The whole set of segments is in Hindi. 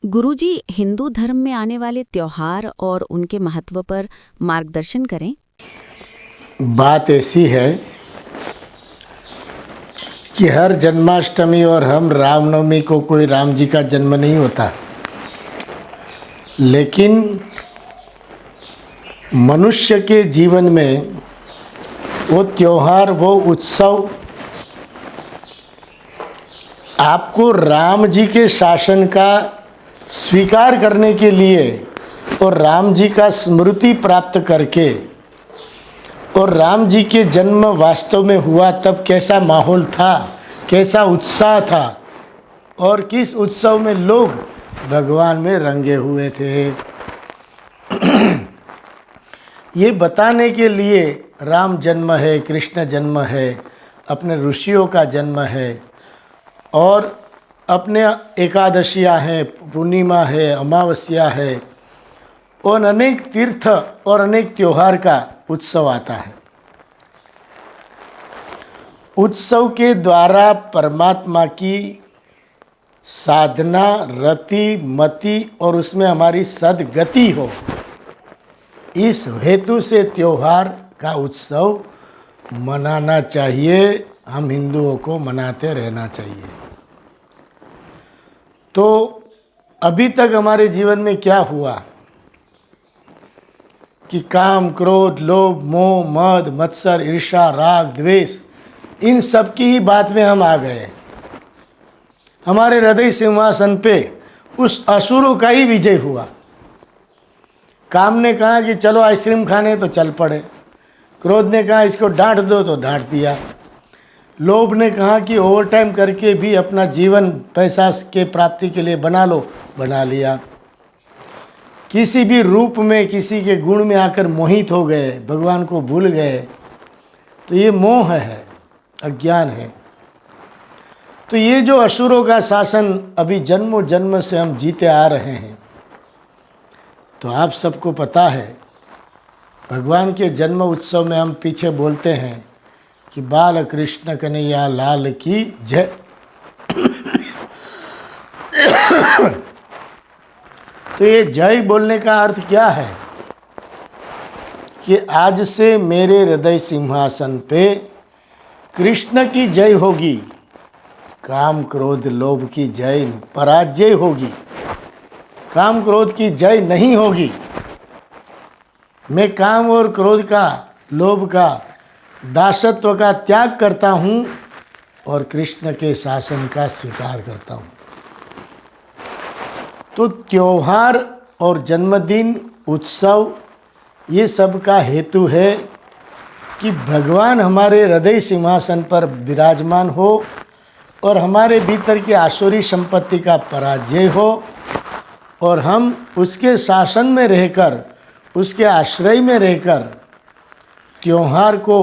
गुरुजी, हिंदू धर्म में आने वाले त्योहार और उनके महत्व पर मार्गदर्शन करें। बात ऐसी है कि हर जन्माष्टमी और हम रामनवमी को कोई राम जी का जन्म नहीं होता, लेकिन मनुष्य के जीवन में वो त्योहार, वो उत्सव आपको राम जी के शासन का स्वीकार करने के लिए और राम जी का स्मृति प्राप्त करके और राम जी के जन्म वास्तव में हुआ तब कैसा माहौल था, कैसा उत्साह था और किस उत्सव में लोग भगवान में रंगे हुए थे, ये बताने के लिए राम जन्म है, कृष्ण जन्म है, अपने ऋषियों का जन्म है और अपने एकादशियाँ हैं, पूर्णिमा है, अमावस्या है और अनेक तीर्थ और अनेक त्योहार का उत्सव आता है। उत्सव के द्वारा परमात्मा की साधना, रति, मति और उसमें हमारी सद्गति हो, इस हेतु से त्योहार का उत्सव मनाना चाहिए। हम हिंदुओं को मनाते रहना चाहिए। तो अभी तक हमारे जीवन में क्या हुआ कि काम, क्रोध, लोभ, मोह, मद, मत्सर, ईर्ष्या, राग, द्वेष, इन सब की ही बात में हम आ गए। हमारे हृदय सिंहासन पे उस असुरों का ही विजय हुआ। काम ने कहा कि चलो आइसक्रीम खाने, तो चल पड़े। क्रोध ने कहा इसको डांट दो, तो डांट दिया। लोभ ने कहा कि ओवर टाइम करके भी अपना जीवन पैसा के प्राप्ति के लिए बना लो, बना लिया। किसी भी रूप में, किसी के गुण में आकर मोहित हो गए, भगवान को भूल गए। तो ये मोह है, अज्ञान है। तो ये जो असुरों का शासन अभी जन्मों जन्म से हम जीते आ रहे हैं, तो आप सबको पता है भगवान के जन्म उत्सव में हम पीछे बोलते हैं कि बाल कृष्ण कन्हैया लाल की जय। तो ये जय बोलने का अर्थ क्या है कि आज से मेरे हृदय सिंहासन पे कृष्ण की जय होगी, काम, क्रोध, लोभ की जय पराजय होगी, काम क्रोध की जय नहीं होगी। मैं काम और क्रोध का, लोभ का, दासत्व का त्याग करता हूँ और कृष्ण के शासन का स्वीकार करता हूँ। तो त्योहार और जन्मदिन, उत्सव, ये सब का हेतु है कि भगवान हमारे हृदय सिंहासन पर विराजमान हो और हमारे भीतर की आसुरी संपत्ति का पराजय हो और हम उसके शासन में रहकर, उसके आश्रय में रहकर त्योहार को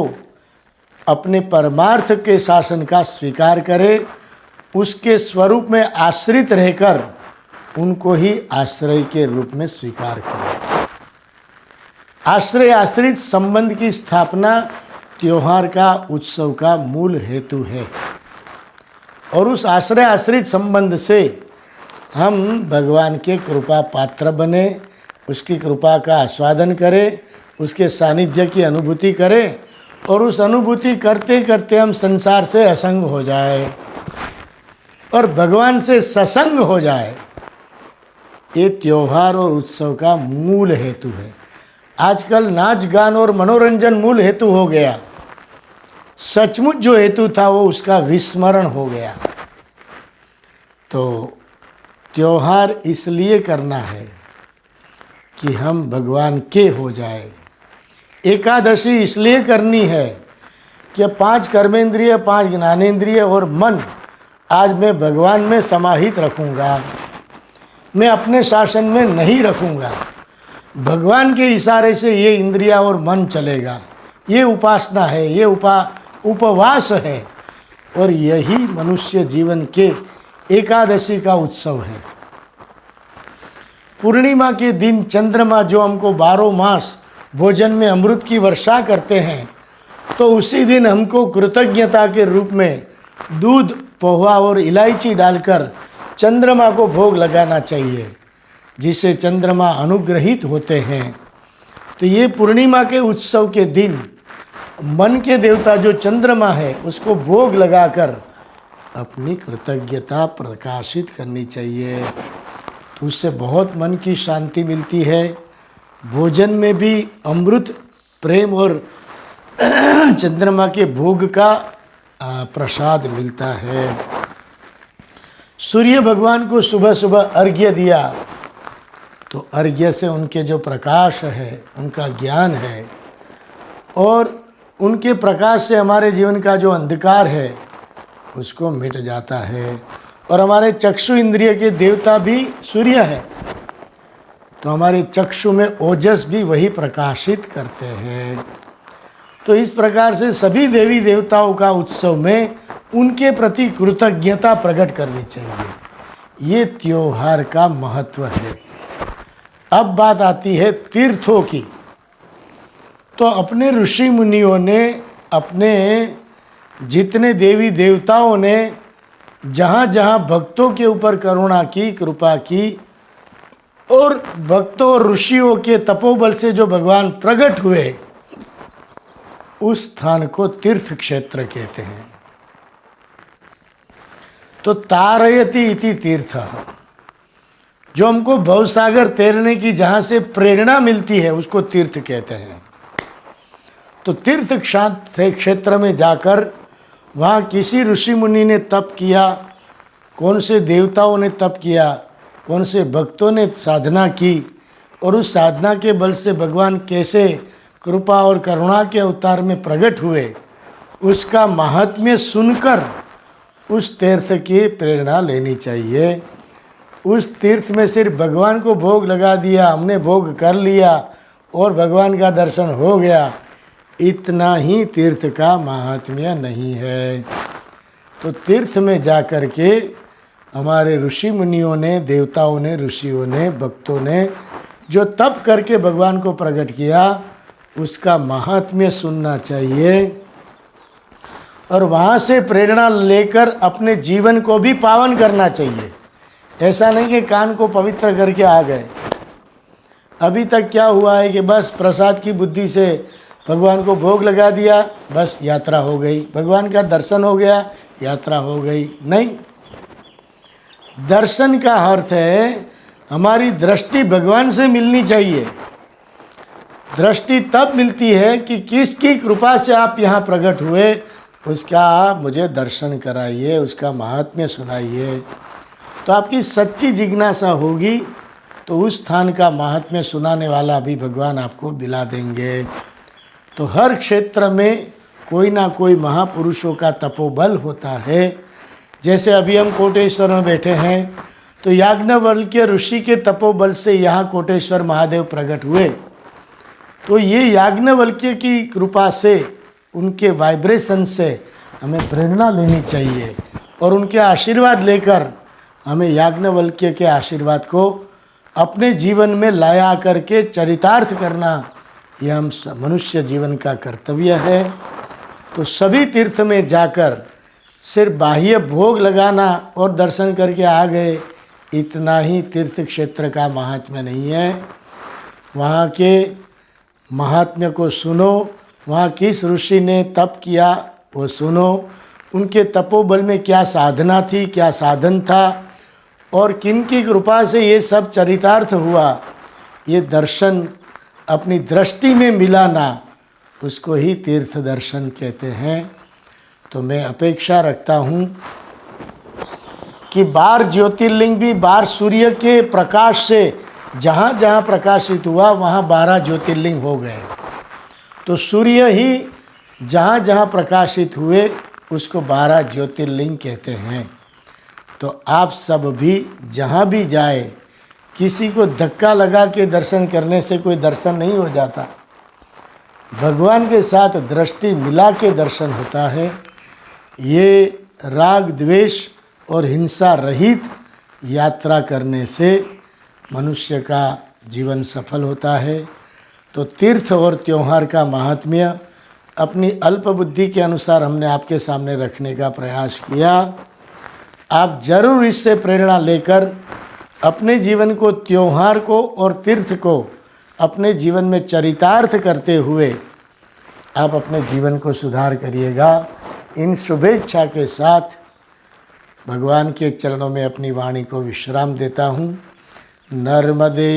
अपने परमार्थ के शासन का स्वीकार करें, उसके स्वरूप में आश्रित रहकर उनको ही आश्रय के रूप में स्वीकार करें। आश्रय आश्रित संबंध की स्थापना त्योहार का, उत्सव का मूल हेतु है और उस आश्रय आश्रित संबंध से हम भगवान के कृपा पात्र बने, उसकी कृपा का आस्वादन करें, उसके सानिध्य की अनुभूति करें और उस अनुभूति करते करते हम संसार से असंग हो जाए और भगवान से ससंग हो जाए। ये त्योहार और उत्सव का मूल हेतु है। आजकल नाच गान और मनोरंजन मूल हेतु हो गया। सचमुच जो हेतु था वो उसका विस्मरण हो गया। तो त्योहार इसलिए करना है कि हम भगवान के हो जाए। एकादशी इसलिए करनी है कि 5 कर्मेंद्रिय, 5 ज्ञानेंद्रिय और मन आज मैं भगवान में समाहित रखूँगा, मैं अपने शासन में नहीं रखूँगा। भगवान के इशारे से ये इंद्रिया और मन चलेगा। ये उपासना है, ये उपवास है और यही मनुष्य जीवन के एकादशी का उत्सव है। पूर्णिमा के दिन चंद्रमा जो हमको 12 मास भोजन में अमृत की वर्षा करते हैं, तो उसी दिन हमको कृतज्ञता के रूप में दूध, पोहा और इलायची डालकर चंद्रमा को भोग लगाना चाहिए, जिससे चंद्रमा अनुग्रहित होते हैं। तो ये पूर्णिमा के उत्सव के दिन मन के देवता जो चंद्रमा है उसको भोग लगाकर अपनी कृतज्ञता प्रकाशित करनी चाहिए। तो उससे बहुत मन की शांति मिलती है। भोजन में भी अमृत, प्रेम और चंद्रमा के भोग का प्रसाद मिलता है। सूर्य भगवान को सुबह सुबह अर्घ्य दिया तो अर्घ्य से उनके जो प्रकाश है, उनका ज्ञान है, और उनके प्रकाश से हमारे जीवन का जो अंधकार है उसको मिट जाता है। और हमारे चक्षु इंद्रिय के देवता भी सूर्य है, तो हमारे चक्षु में ओजस भी वही प्रकाशित करते हैं। तो इस प्रकार से सभी देवी देवताओं का उत्सव में उनके प्रति कृतज्ञता प्रकट करनी चाहिए। ये त्योहार का महत्व है। अब बात आती है तीर्थों की। तो अपने ऋषि मुनियों ने, अपने जितने देवी देवताओं ने जहाँ जहाँ भक्तों के ऊपर करुणा की, कृपा की, और भक्तों और ऋषियों के तपोबल से जो भगवान प्रकट हुए, उस स्थान को तीर्थ क्षेत्र कहते हैं। तो तारयति इति तीर्थ, जो हमको भवसागर तैरने की जहाँ से प्रेरणा मिलती है उसको तीर्थ कहते हैं। तो तीर्थ क्षेत्र में जाकर वहाँ किसी ऋषि मुनि ने तप किया, कौन से देवताओं ने तप किया, कौन से भक्तों ने साधना की, और उस साधना के बल से भगवान कैसे कृपा और करुणा के अवतार में प्रकट हुए, उसका महात्म्य सुनकर उस तीर्थ की प्रेरणा लेनी चाहिए। उस तीर्थ में सिर्फ भगवान को भोग लगा दिया, हमने भोग कर लिया और भगवान का दर्शन हो गया, इतना ही तीर्थ का महात्म्य नहीं है। तो तीर्थ में जा कर के हमारे ऋषि मुनियों ने, देवताओं ने, ऋषियों ने, भक्तों ने जो तप करके भगवान को प्रकट किया, उसका महात्म्य सुनना चाहिए और वहाँ से प्रेरणा लेकर अपने जीवन को भी पावन करना चाहिए। ऐसा नहीं कि कान को पवित्र करके आ गए। अभी तक क्या हुआ है कि बस प्रसाद की बुद्धि से भगवान को भोग लगा दिया, बस यात्रा हो गई, भगवान का दर्शन हो गया, यात्रा हो गई। नहीं, दर्शन का अर्थ है हमारी दृष्टि भगवान से मिलनी चाहिए। दृष्टि तब मिलती है कि किसकी कृपा से आप यहाँ प्रकट हुए, उसका आप मुझे दर्शन कराइए, उसका महात्म्य सुनाइए। तो आपकी सच्ची जिज्ञासा होगी तो उस स्थान का महात्म्य सुनाने वाला भी भगवान आपको दिला देंगे। तो हर क्षेत्र में कोई ना कोई महापुरुषों का तपोबल होता है। जैसे अभी हम कोटेश्वर में बैठे हैं तो याज्ञवल्क्य ऋषि के तपोबल से यहाँ कोटेश्वर महादेव प्रकट हुए। तो ये याज्ञवल्क्य की कृपा से, उनके वाइब्रेशन से हमें प्रेरणा लेनी चाहिए और उनके आशीर्वाद लेकर हमें याज्ञवल्क्य के आशीर्वाद को अपने जीवन में लाया करके चरितार्थ करना, यह हम मनुष्य जीवन का कर्तव्य है। तो सभी तीर्थ में जाकर सिर्फ बाह्य भोग लगाना और दर्शन करके आ गए, इतना ही तीर्थ क्षेत्र का महात्म्य नहीं है। वहाँ के महात्म्य को सुनो, वहाँ किस ऋषि ने तप किया वो सुनो, उनके तपोबल में क्या साधना थी, क्या साधन था, और किन की कृपा से ये सब चरितार्थ हुआ, ये दर्शन अपनी दृष्टि में मिलाना, उसको ही तीर्थ दर्शन कहते हैं। तो मैं अपेक्षा रखता हूँ कि 12 ज्योतिर्लिंग भी 12 सूर्य के प्रकाश से जहाँ जहाँ प्रकाशित हुआ वहाँ 12 ज्योतिर्लिंग हो गए। तो सूर्य ही जहाँ जहाँ प्रकाशित हुए उसको 12 ज्योतिर्लिंग कहते हैं। तो आप सब भी जहाँ भी जाए, किसी को धक्का लगा के दर्शन करने से कोई दर्शन नहीं हो जाता। भगवान के साथ दृष्टि मिला के दर्शन होता है। ये राग द्वेष और हिंसा रहित यात्रा करने से मनुष्य का जीवन सफल होता है। तो तीर्थ और त्योहार का महात्म्य अपनी अल्प बुद्धि के अनुसार हमने आपके सामने रखने का प्रयास किया। आप जरूर इससे प्रेरणा लेकर अपने जीवन को, त्योहार को और तीर्थ को अपने जीवन में चरितार्थ करते हुए आप अपने जीवन को सुधार करिएगा। इन शुभेच्छा के साथ भगवान के चरणों में अपनी वाणी को विश्राम देता हूँ। नर्मदे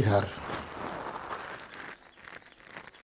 हर।